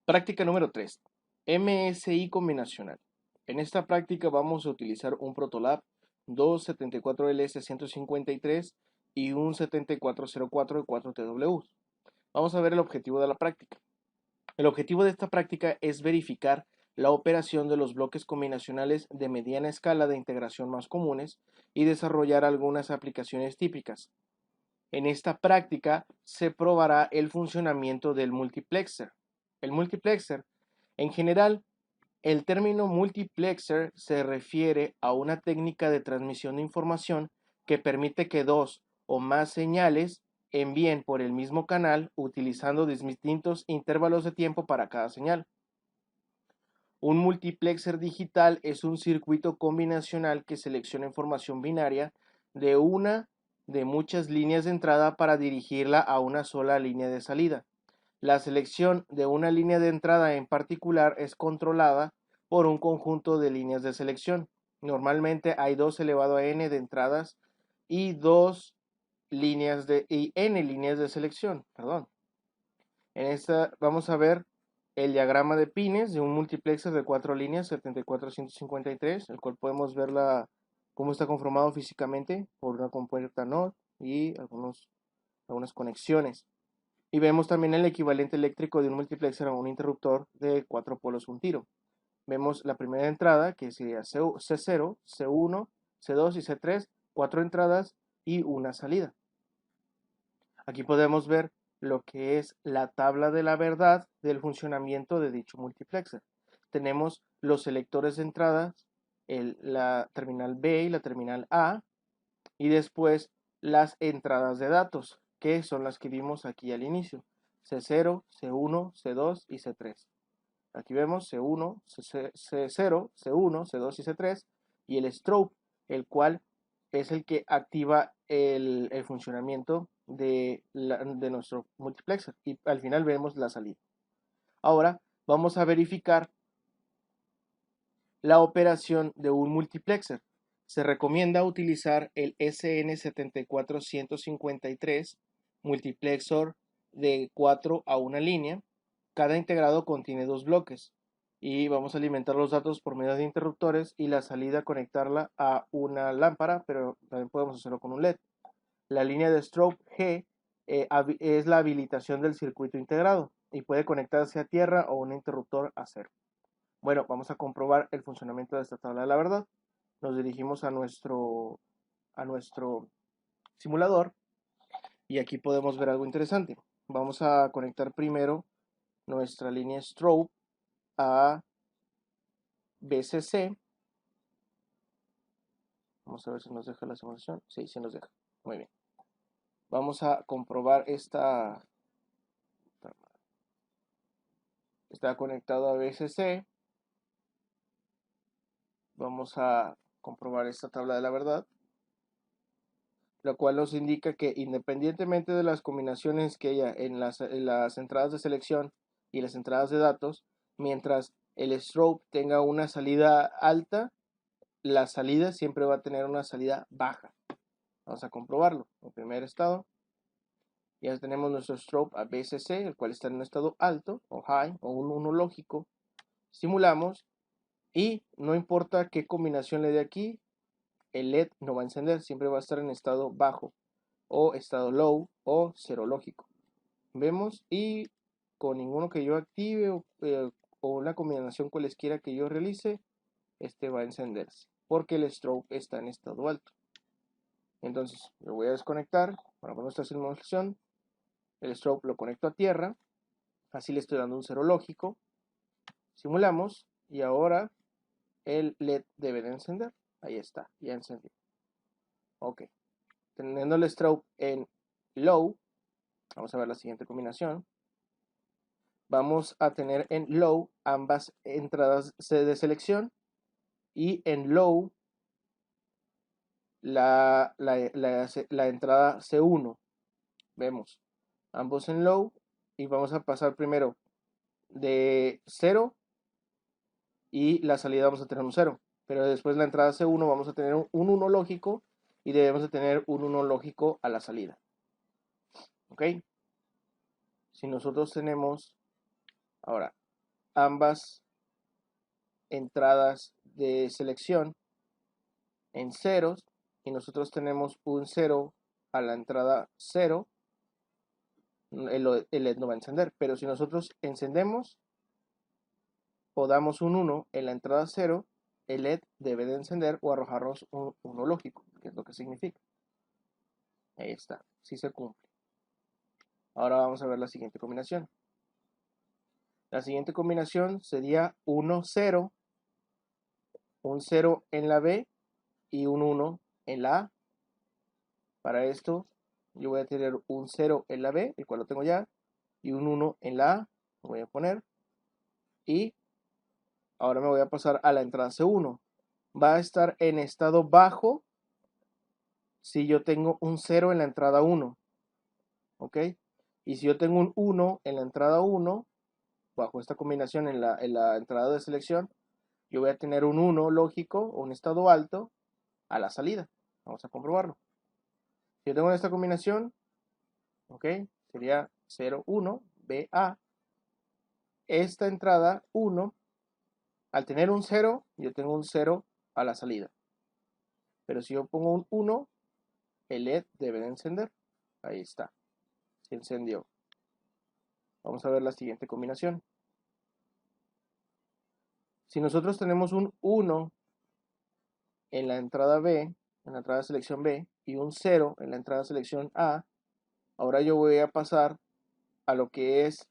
Práctica número 3. MSI combinacional. En esta práctica vamos a utilizar un Protolab 274LS153 y un 7404 de 4TW. Vamos a ver el objetivo de la práctica. El objetivo de esta práctica es verificar la operación de los bloques combinacionales de mediana escala de integración más comunes y desarrollar algunas aplicaciones típicas. En esta práctica se probará el funcionamiento del multiplexer. El multiplexer, en general, el término multiplexer se refiere a una técnica de transmisión de información que permite que dos o más señales envíen por el mismo canal utilizando distintos intervalos de tiempo para cada señal. Un multiplexer digital es un circuito combinacional que selecciona información binaria de una de muchas líneas de entrada para dirigirla a una sola línea de salida. La selección de una línea de entrada en particular es controlada por un conjunto de líneas de selección. Normalmente hay 2 elevado a n de entradas y n líneas de selección. En esta vamos a ver el diagrama de pines de un multiplexer de 4 líneas 74153, el cual podemos ver cómo está conformado físicamente por una compuerta NOT y algunas conexiones. Y vemos también el equivalente eléctrico de un multiplexer a un interruptor de 4 polos un tiro. Vemos la primera entrada, que sería C0, C1, C2 y C3, 4 entradas y una salida. Aquí podemos ver lo que es la tabla de la verdad del funcionamiento de dicho multiplexer. Tenemos los selectores de entradas, la terminal B y la terminal A, y después las entradas de datos, que son las que vimos aquí al inicio, C0, C1, C2 y C3. Aquí vemos C1, C0, C1, C2 y C3, y el strobe, el cual es el que activa el funcionamiento de nuestro multiplexer, y al final vemos la salida. Ahora vamos a verificar la operación de un multiplexer. Se recomienda utilizar el SN74153 multiplexor de 4 a una línea. Cada integrado contiene 2 bloques y vamos a alimentar los datos por medio de interruptores y la salida conectarla a una lámpara, pero también podemos hacerlo con un LED. La línea de strobe G es la habilitación del circuito integrado y puede conectarse a tierra o un interruptor a cero. Bueno, vamos a comprobar el funcionamiento de esta tabla de la verdad. Nos dirigimos a nuestro simulador y aquí podemos ver algo interesante. Vamos a conectar primero nuestra línea strobe a BCC. Vamos a ver si nos deja la simulación. Sí, sí nos deja. Muy bien. Vamos a comprobar esta. Está conectado a BCC. Vamos a comprobar esta tabla de la verdad, lo cual nos indica que independientemente de las combinaciones que haya en las entradas de selección y las entradas de datos, mientras el strobe tenga una salida alta, la salida siempre va a tener una salida baja. Vamos a comprobarlo. En primer estado, ya tenemos nuestro strobe a BCC, el cual está en un estado alto o high o un 1 lógico. Simulamos y no importa qué combinación le dé aquí, el LED no va a encender, siempre va a estar en estado bajo o estado low o cero lógico. Vemos y con ninguno que yo active o una combinación cualesquiera que yo realice, este va a encenderse porque el strobe está en estado alto. Entonces lo voy a desconectar para nuestra simulación. El strobe lo conecto a tierra, así le estoy dando un cero lógico. Simulamos y ahora el LED debe de encender. Ahí está, ya encendió. Ok, teniendo el strobe en low, vamos a ver la siguiente combinación. Vamos a tener en low ambas entradas de selección y en low la entrada C1. Vemos ambos en low y vamos a pasar primero de 0 y la salida vamos a tener un 0. Pero después la entrada C1 vamos a tener un 1 lógico y debemos de tener un 1 lógico a la salida. ¿Ok? Si nosotros tenemos ahora ambas entradas de selección en ceros y nosotros tenemos un 0 a la entrada 0, el LED no va a encender. Pero si nosotros encendemos o damos un 1 en la entrada 0, el LED debe de encender o arrojarnos un 1 lógico, que es lo que significa. Ahí está, sí se cumple. Ahora vamos a ver la siguiente combinación. La siguiente combinación sería 1, 0, un 0 en la B y un 1 en la A. Para esto yo voy a tener un 0 en la B, el cual lo tengo ya, y un 1 en la A, lo voy a poner, y ahora me voy a pasar a la entrada C1. Va a estar en estado bajo si yo tengo un 0 en la entrada 1, ¿ok? Y si yo tengo un 1 en la entrada 1, bajo esta combinación en la entrada de selección, yo voy a tener un 1 lógico, un estado alto, a la salida. Vamos a comprobarlo. Si yo tengo esta combinación, ¿ok? Sería 0, 1, BA. Esta entrada 1, al tener un 0, yo tengo un 0 a la salida. Pero si yo pongo un 1, el LED debe de encender. Ahí está. Se encendió. Vamos a ver la siguiente combinación. Si nosotros tenemos un 1 en la entrada B, en la entrada de selección B, y un 0 en la entrada de selección A, ahora yo voy a pasar a lo que es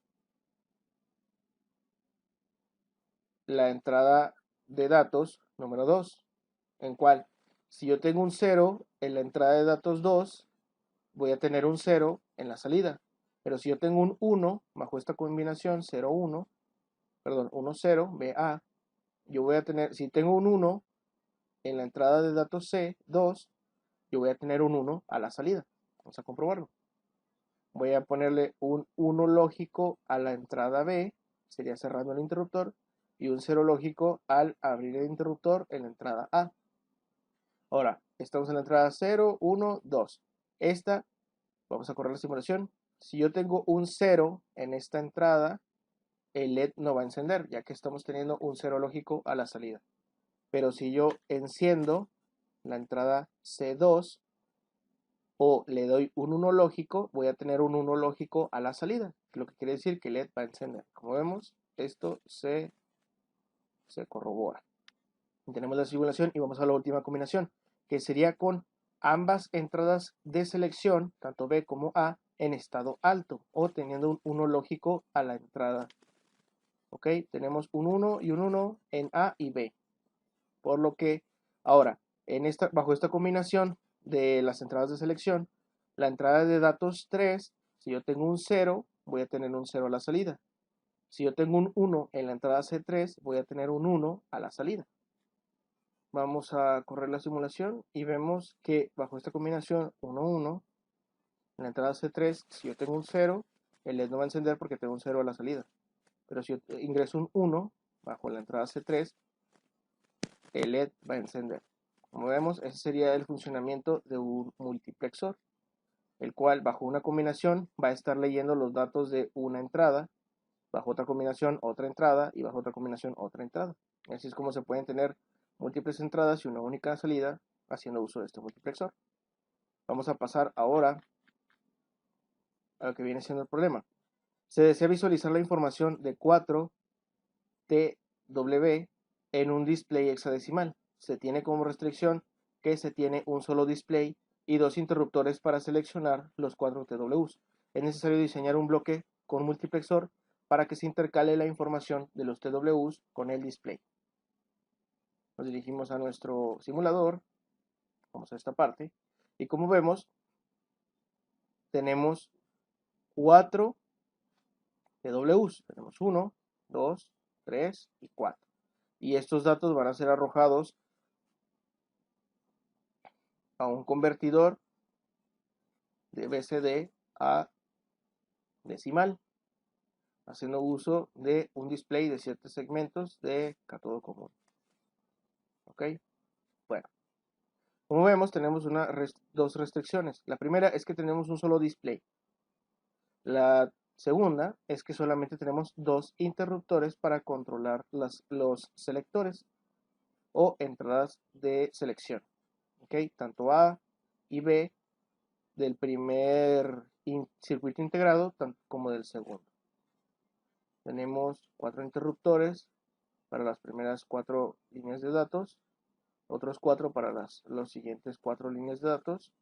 la entrada de datos número 2, en cual si yo tengo un 0 en la entrada de datos 2, voy a tener un 0 en la salida. Pero si yo tengo un 1 bajo esta combinación 0, 1, perdón, 1, 0, BA, yo voy a tener, si tengo un 1 en la entrada de datos C2, yo voy a tener un 1 a la salida. Vamos a comprobarlo. Voy a ponerle un 1 lógico a la entrada B, sería cerrando el interruptor, y un 0 lógico al abrir el interruptor en la entrada A. Ahora, estamos en la entrada 0, 1, 2. Esta, vamos a correr la simulación. Si yo tengo un 0 en esta entrada, el LED no va a encender, ya que estamos teniendo un 0 lógico a la salida. Pero si yo enciendo la entrada C2 o le doy un 1 lógico, voy a tener un 1 lógico a la salida, lo que quiere decir que el LED va a encender. Como vemos, esto se corrobora. Tenemos la simulación y vamos a la última combinación, que sería con ambas entradas de selección, tanto B como A, en estado alto o teniendo un 1 lógico a la entrada. Ok, tenemos un 1 y un 1 en A y B. Por lo que ahora, bajo esta combinación de las entradas de selección, la entrada de datos 3, si yo tengo un 0, voy a tener un 0 a la salida. Si yo tengo un 1 en la entrada C3, voy a tener un 1 a la salida. Vamos a correr la simulación y vemos que bajo esta combinación 1, 1, en la entrada C3, si yo tengo un 0, el LED no va a encender porque tengo un 0 a la salida. Pero si yo ingreso un 1 bajo la entrada C3, el LED va a encender. Como vemos, ese sería el funcionamiento de un multiplexor, el cual bajo una combinación va a estar leyendo los datos de una entrada, bajo otra combinación otra entrada y bajo otra combinación otra entrada. Así es como se pueden tener múltiples entradas y una única salida haciendo uso de este multiplexor. Vamos a pasar ahora a lo que viene siendo el problema. Se desea visualizar la información de 4 TW en un display hexadecimal. Se tiene como restricción que se tiene un solo display y dos interruptores para seleccionar los 4 TWs. Es necesario diseñar un bloque con multiplexor para que se intercale la información de los TWs con el display. Nos dirigimos a nuestro simulador, vamos a esta parte, y como vemos, tenemos 4 TWs. Tenemos 1, 2, 3 y 4. Y estos datos van a ser arrojados a un convertidor de BCD a decimal, haciendo uso de un display de 7 segmentos de cátodo común. ¿Ok? Bueno, como vemos tenemos dos restricciones. La primera es que tenemos un solo display. La segunda es que solamente tenemos dos interruptores para controlar los selectores o entradas de selección. ¿Ok? Tanto A y B del primer circuito integrado como del segundo. Tenemos 4 interruptores para las primeras 4 líneas de datos, otros 4 para los siguientes 4 líneas de datos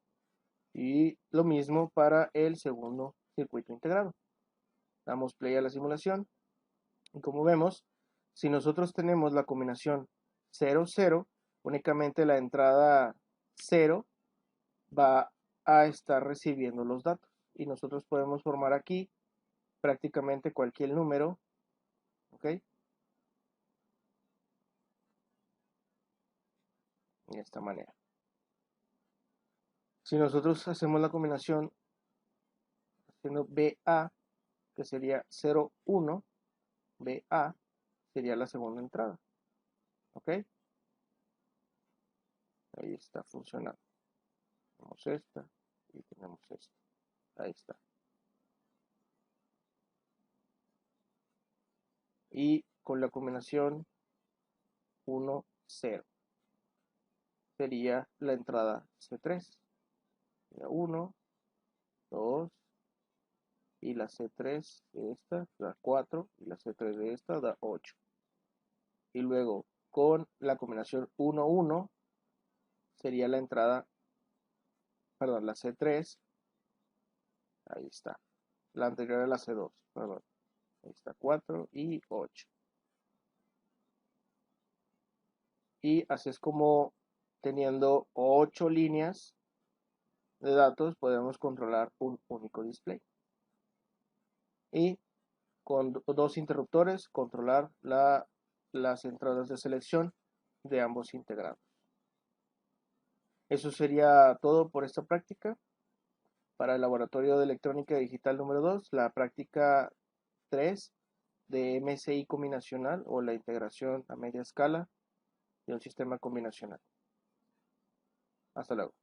y lo mismo para el segundo circuito integrado. Damos play a la simulación y como vemos, si nosotros tenemos la combinación 0-0, únicamente la entrada 0 va a estar recibiendo los datos y nosotros podemos formar aquí prácticamente cualquier número, ¿ok? De esta manera. Si nosotros hacemos la combinación haciendo BA, que sería 0-1, BA sería la segunda entrada, ¿ok? Ahí está funcionando. Tenemos esta y tenemos esta. Ahí está. Y con la combinación 1-0 sería la entrada C3. 1, 2, y la C3 de esta da 4 y la C3 de esta da 8. Y luego con la combinación 1-1 sería la entrada, perdón, la C3, ahí está. La anterior a la C2, perdón. Ahí está 4 y 8. Y así es como teniendo 8 líneas de datos podemos controlar un único display. Y con dos interruptores controlar las entradas de selección de ambos integrados. Eso sería todo por esta práctica. Para el laboratorio de electrónica digital número 2, la práctica 3 de MSI combinacional o la integración a media escala de un sistema combinacional. Hasta luego.